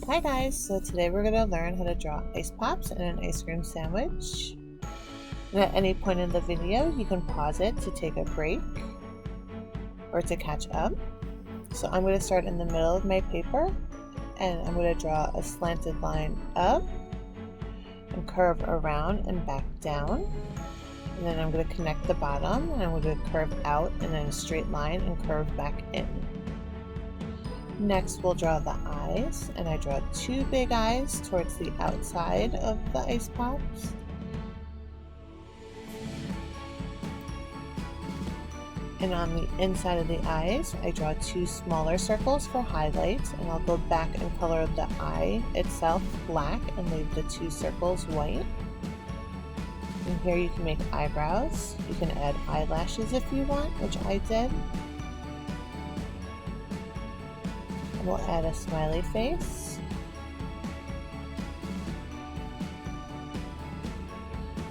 Hi guys, so today we're going to learn how to draw ice pops and an ice cream sandwich. And at any point in the video you can pause it to take a break or to catch up. So I'm going to start in the middle of my paper and I'm going to draw a slanted line up and curve around and back down. And then I'm going to connect the bottom and I'm going to curve out and then a straight line and curve back in. Next we'll draw the eyes, and I draw two big eyes towards the outside of the ice pops. And on the inside of the eyes, I draw two smaller circles for highlights, and I'll go back and color the eye itself black and leave the two circles white. And here you can make eyebrows. You can add eyelashes if you want, which I did. We'll add a smiley face.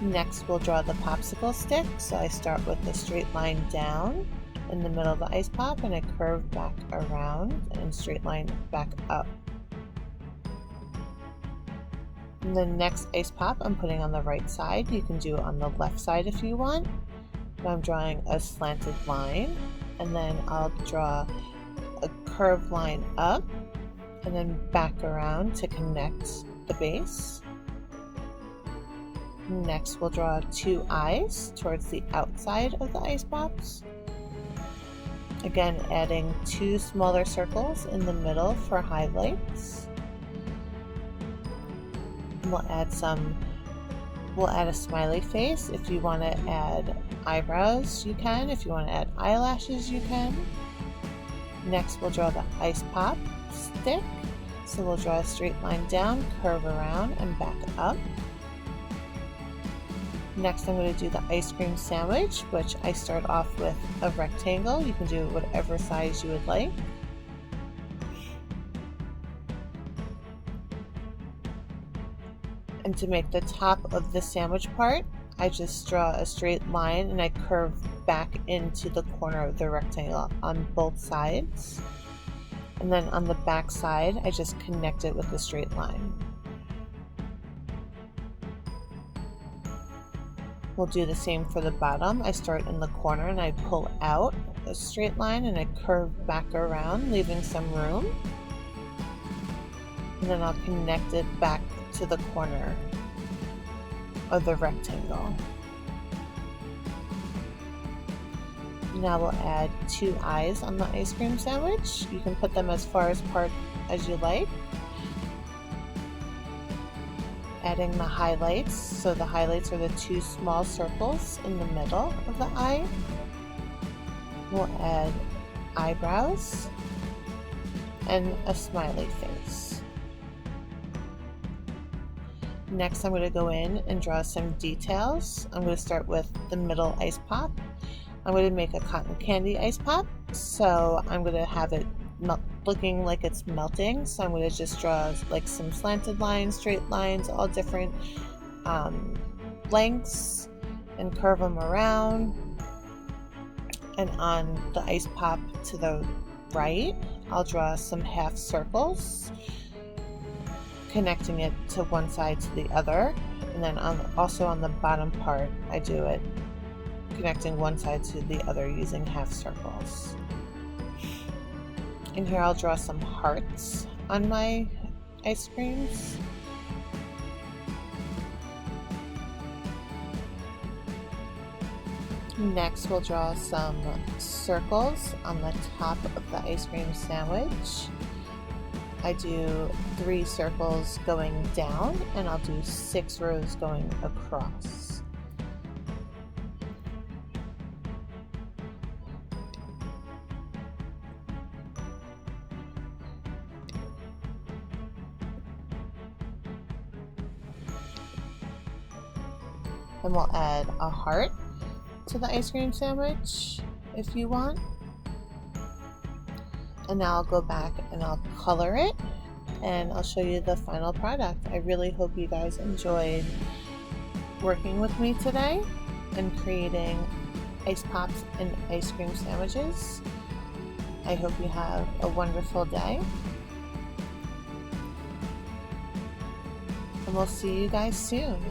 Next we'll draw the popsicle stick. So I start with a straight line down in the middle of the ice pop and I curve back around and straight line back up. And the next ice pop I'm putting on the right side. You can do it on the left side if you want. But I'm drawing a slanted line, and then I'll draw a curved line up and then back around to connect the base. Next we'll draw two eyes towards the outside of the ice pops. Again, adding two smaller circles in the middle for highlights. We'll add a smiley face. If you want to add eyebrows, you can. If you want to add eyelashes, you can. Next we'll draw the ice pop stick. So we'll draw a straight line down, curve around and back up. Next I'm going to do the ice cream sandwich, which I start off with a rectangle. You can do whatever size you would like. And to make the top of the sandwich part, I just draw a straight line and I curve back into the corner of the rectangle on both sides. And then on the back side, I just connect it with a straight line. We'll do the same for the bottom. I start in the corner and I pull out a straight line and I curve back around, leaving some room. And then I'll connect it back to the corner of the rectangle. Now we'll add two eyes on the ice cream sandwich. You can put them as far apart as you like. Adding the highlights. So the highlights are the two small circles in the middle of the eye. We'll add eyebrows and a smiley face. Next I'm going to go in and draw some details. I'm going to start with the middle ice pop. I'm going to make a cotton candy ice pop, so I'm going to have it looking like it's melting. So I'm going to just draw like some slanted lines, straight lines, all different lengths, and curve them around. And on the ice pop to the right, I'll draw some half circles, connecting it to one side to the other. And then also on the bottom part, I do it connecting one side to the other using half circles. And here I'll draw some hearts on my ice creams. Next we'll draw some circles on the top of the ice cream sandwich. I do 3 circles going down and I'll do 6 rows going across. And we'll add a heart to the ice cream sandwich if you want. And now I'll go back and I'll color it and I'll show you the final product. I really hope you guys enjoyed working with me today and creating ice pops and ice cream sandwiches. I hope you have a wonderful day. and we'll see you guys soon.